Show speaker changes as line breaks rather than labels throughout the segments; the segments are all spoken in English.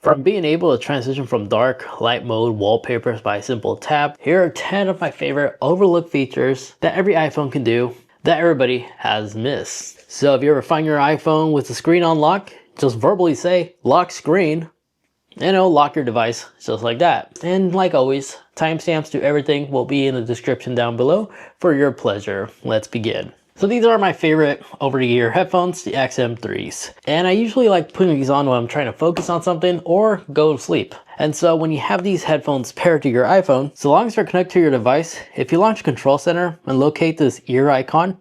From being able to transition from dark, light mode wallpapers by a simple tap, here are 10 of my favorite overlooked features that every iPhone can do that everybody has missed. So if you ever find your iPhone with the screen on lock, just verbally say lock screen and it'll lock your device just like that. And like always, timestamps to everything will be in the description down below for your pleasure. Let's begin. So these are my favorite over-the-ear headphones, the XM3s. And I usually like putting these on when I'm trying to focus on something or go to sleep. And so when you have these headphones paired to your iPhone, so long as they're connected to your device, if you launch Control Center and locate this ear icon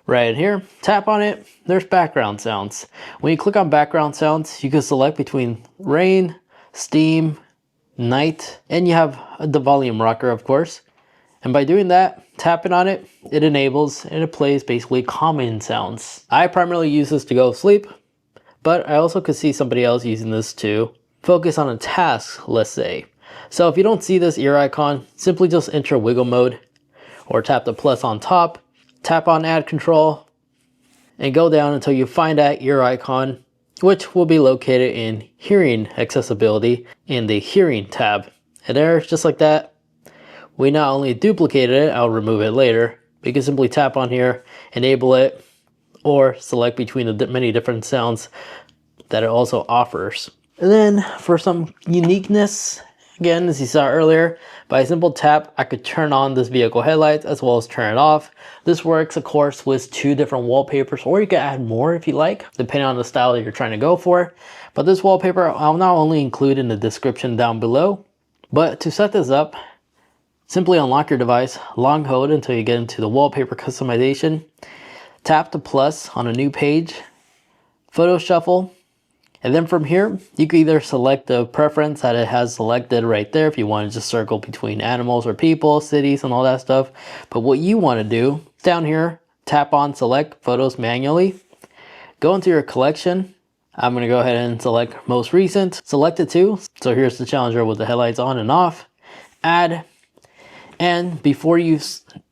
right here, tap on it, there's background sounds. When you click on background sounds, you can select between rain, steam, night, and you have the volume rocker, of course. And by doing that, tapping on it, it enables and it plays basically calming sounds. I primarily use this to go to sleep, but I also could see somebody else using this to focus on a task, let's say. So if you don't see this ear icon, simply just enter wiggle mode or tap the plus on top, tap on add control, and go down until you find that ear icon, which will be located in hearing accessibility in the hearing tab. And there, just like that, we not only duplicated it, I'll remove it later. We can simply tap on here, enable it, or select between the many different sounds that it also offers. And then for some uniqueness, again, as you saw earlier, by a simple tap, I could turn on this vehicle headlights as well as turn it off. This works, of course, with 2 different wallpapers, or you can add more if you like, depending on the style that you're trying to go for. But this wallpaper, I'll not only include in the description down below, but to set this up, simply unlock your device, long hold until you get into the wallpaper customization, tap the plus on a new page, photo shuffle, and then from here, you can either select the preference that it has selected right there if you want to just circle between animals or people, cities, and all that stuff. But what you want to do, down here, tap on select photos manually, go into your collection. I'm going to go ahead and select most recent, select it too. So here's the Challenger with the headlights on and off, add. And before you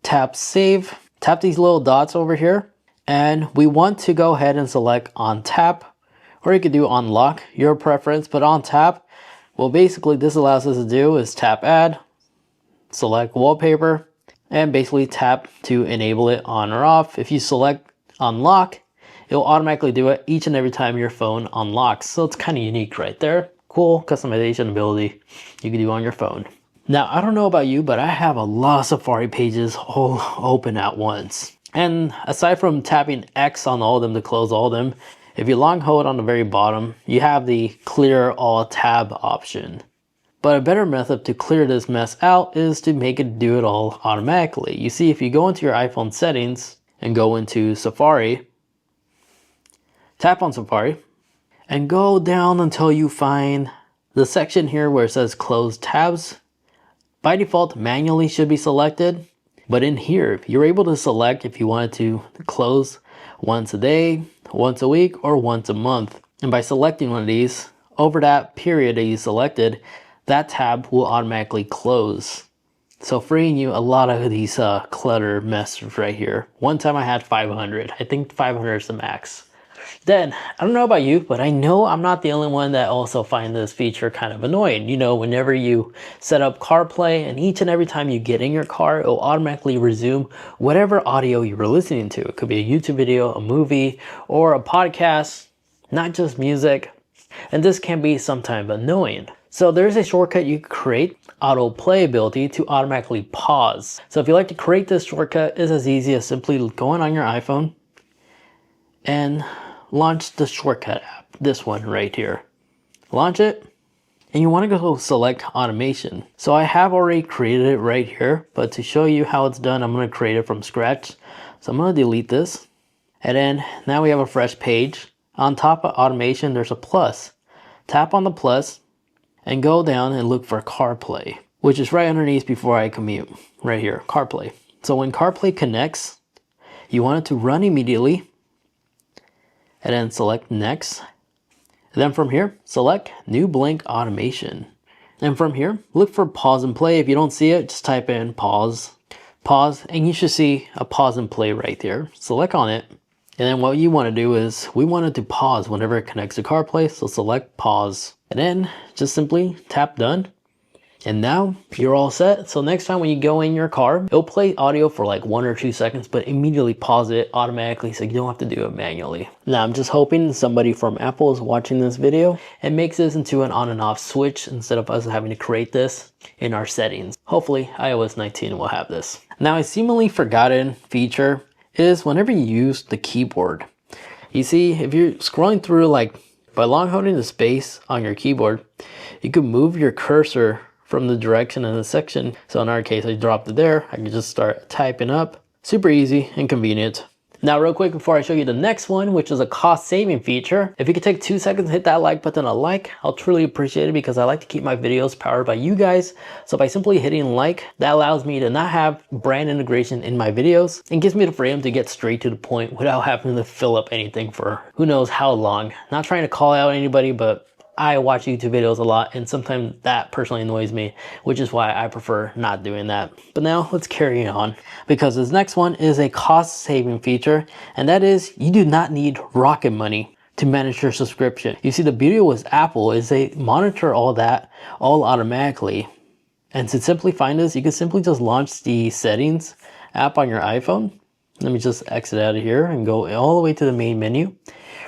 tap save, tap these little dots over here. And we want to go ahead and select on tap, or you could do on lock, your preference, but on tap, well, basically this allows us to do is tap add, select wallpaper, and basically tap to enable it on or off. If you select unlock, it will automatically do it each and every time your phone unlocks. So it's kind of unique right there. Cool customization ability you can do on your phone. Now, I don't know about you, but I have a lot of Safari pages all open at once. And aside from tapping X on all of them to close all of them, if you long hold on the very bottom, you have the clear all tab option. But a better method to clear this mess out is to make it do it all automatically. You see, if you go into your iPhone settings and go into Safari, tap on Safari, and go down until you find the section here where it says close tabs. By default, manually should be selected, but in here, you're able to select if you wanted to close once a day, once a week, or once a month. And by selecting one of these, over that period that you selected, that tab will automatically close. So freeing you a lot of these clutter messes right here. One time I had 500. I think 500 is the max. Then, I don't know about you, but I know I'm not the only one that also find this feature kind of annoying. You know, whenever you set up CarPlay and each and every time you get in your car, it will automatically resume whatever audio you were listening to. It could be a YouTube video, a movie, or a podcast, not just music. And this can be sometimes annoying. So there's a shortcut you can create, auto play ability, to automatically pause. So if you like to create this shortcut, it's as easy as simply going on your iPhone and launch the shortcut app, this one right here. Launch it, and you want to go select automation. So I have already created it right here, but to show you how it's done, I'm going to create it from scratch. So I'm going to delete this, and then now we have a fresh page. On top of automation, there's a plus. Tap on the plus and go down and look for CarPlay, which is right underneath before I commute, right here, CarPlay. So when CarPlay connects, you want it to run immediately, and then select next. And then from here, select new blank automation. And from here, look for pause and play. If you don't see it, just type in pause, and you should see a pause and play right there. Select on it, And then what you want to do is we want it to pause whenever it connects to CarPlay. So select pause and then just simply tap done. And now you're all set. So next time when you go in your car, it'll play audio for like 1 or 2 seconds, but immediately pause it automatically so you don't have to do it manually. Now I'm just hoping somebody from Apple is watching this video and makes this into an on and off switch instead of us having to create this in our settings. Hopefully iOS 19 will have this. Now a seemingly forgotten feature is whenever you use the keyboard. You see, if you're scrolling through, like by long holding the space on your keyboard, you can move your cursor from the direction in the section. So in our case, I dropped it there. I can just start typing up. Super easy and convenient. Now real quick before I show you the next one, which is a cost saving feature, if you could take 2 seconds and hit that like button a like, I'll truly appreciate it because I like to keep my videos powered by you guys. So by simply hitting like, that allows me to not have brand integration in my videos and gives me the freedom to get straight to the point without having to fill up anything for who knows how long. Not trying to call out anybody, but I watch YouTube videos a lot and sometimes that personally annoys me, which is why I prefer not doing that. But now let's carry on because this next one is a cost saving feature, and that is you do not need rocket money to manage your subscription. You see, the beauty with Apple is they monitor all that all automatically. And to simplify this, you can simply just launch the settings app on your iPhone. Let me just exit out of here and go all the way to the main menu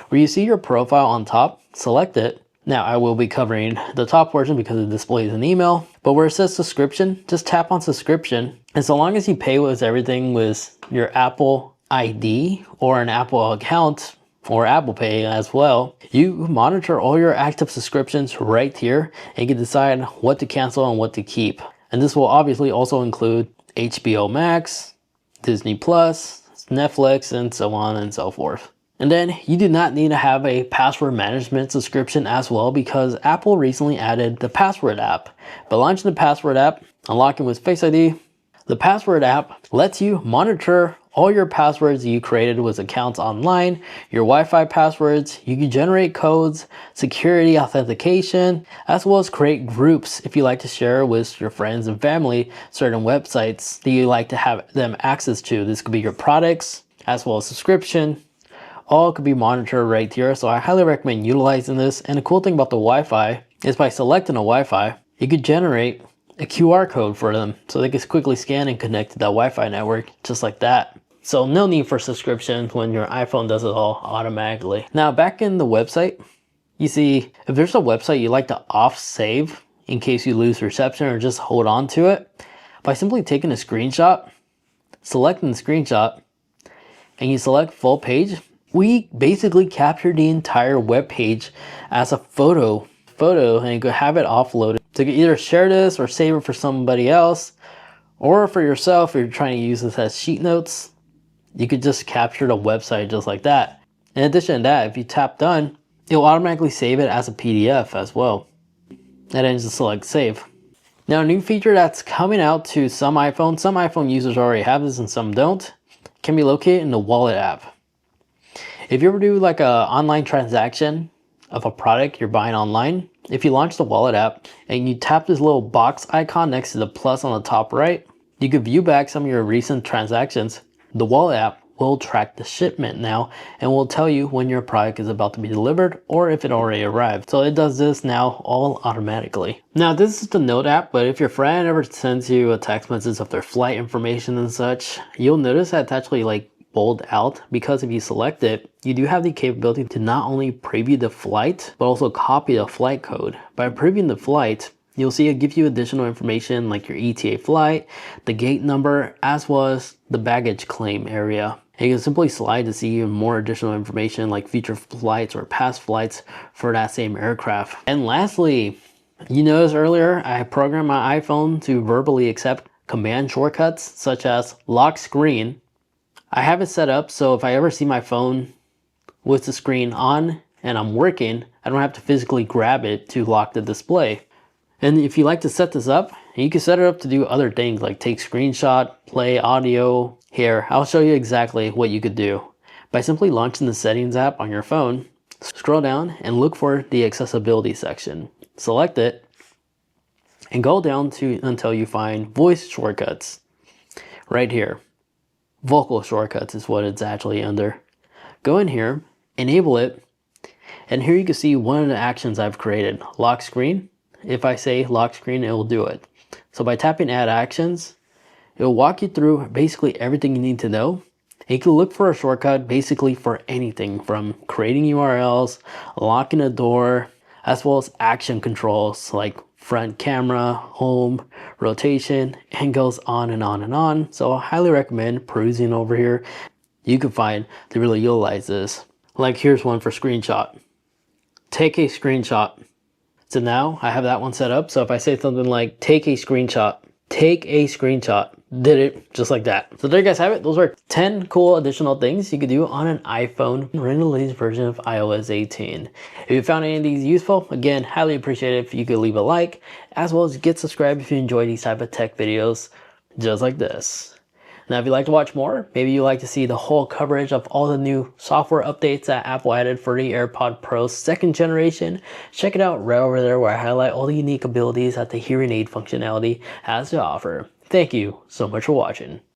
where you see your profile on top, select it. Now I will be covering the top portion because it displays an email, but where it says subscription, just tap on subscription. And so long as you pay with everything with your Apple ID or an Apple account or Apple Pay as well, you monitor all your active subscriptions right here and you can decide what to cancel and what to keep. And this will obviously also include HBO Max, Disney Plus, Netflix, and so on and so forth. And then you do not need to have a password management subscription as well because Apple recently added the password app. By launching the password app, unlocking with Face ID, the password app lets you monitor all your passwords you created with accounts online, your Wi-Fi passwords, you can generate codes, security authentication, as well as create groups if you like to share with your friends and family certain websites that you like to have them access to. This could be your products as well as subscription. All could be monitored right here, so I highly recommend utilizing this. And the cool thing about the Wi-Fi is by selecting a Wi-Fi, you could generate a QR code for them so they can quickly scan and connect to that Wi-Fi network just like that. So no need for subscription when your iPhone does it all automatically. Now back in the website, you see if there's a website you like to off save in case you lose reception or just hold on to it, by simply taking a screenshot, selecting the screenshot, and you select full page, we basically capture the entire web page as a photo and you could have it offloaded. So you can either share this or save it for somebody else, or for yourself if you're trying to use this as sheet notes, you could just capture the website just like that. In addition to that, if you tap done, it'll automatically save it as a PDF as well. And then just select save. Now a new feature that's coming out to some iPhone users already have this and some don't, can be located in the wallet app. If you ever do like a online transaction of a product you're buying online, if you launch the wallet app and you tap this little box icon next to the plus on the top right, you can view back some of your recent transactions. The wallet app will track the shipment now and will tell you when your product is about to be delivered or if it already arrived. So it does this now all automatically. Now this is the Note app, but if your friend ever sends you a text message of their flight information and such, you'll notice that it's actually like bold out because if you select it, you do have the capability to not only preview the flight, but also copy the flight code. By previewing the flight, you'll see it gives you additional information like your ETA flight, the gate number, as well as the baggage claim area. And you can simply slide to see even more additional information like future flights or past flights for that same aircraft. And lastly, you noticed earlier I programmed my iPhone to verbally accept command shortcuts such as lock screen. I have it set up so if I ever see my phone with the screen on and I'm working, I don't have to physically grab it to lock the display. And if you like to set this up, you can set it up to do other things like take screenshot, play audio. Here, I'll show you exactly what you could do. By simply launching the settings app on your phone, scroll down and look for the accessibility section. Select it and go down until you find voice shortcuts right here. Vocal shortcuts is what it's actually under. Go in here, enable it, and here you can see one of the actions I've created, lock screen. If I say lock screen, it will do it. So by tapping add actions, it will walk you through basically everything you need to know. You can look for a shortcut basically for anything from creating URLs, locking a door, as well as action controls like front camera, home, rotation, and goes on and on and on. So I highly recommend perusing over here. You can find to really utilize this. Like here's one for screenshot. Take a screenshot. So now I have that one set up. So if I say something like take a screenshot, did it just like that. So there you guys have it. Those are 10 cool additional things you could do on an iPhone running the latest version of iOS 18. If you found any of these useful, again, highly appreciate it if you could leave a like, as well as get subscribed if you enjoy these type of tech videos just like this. Now, if you'd like to watch more, maybe you'd like to see the whole coverage of all the new software updates that Apple added for the AirPod Pro 2nd generation, check it out right over there where I highlight all the unique abilities that the hearing aid functionality has to offer. Thank you so much for watching.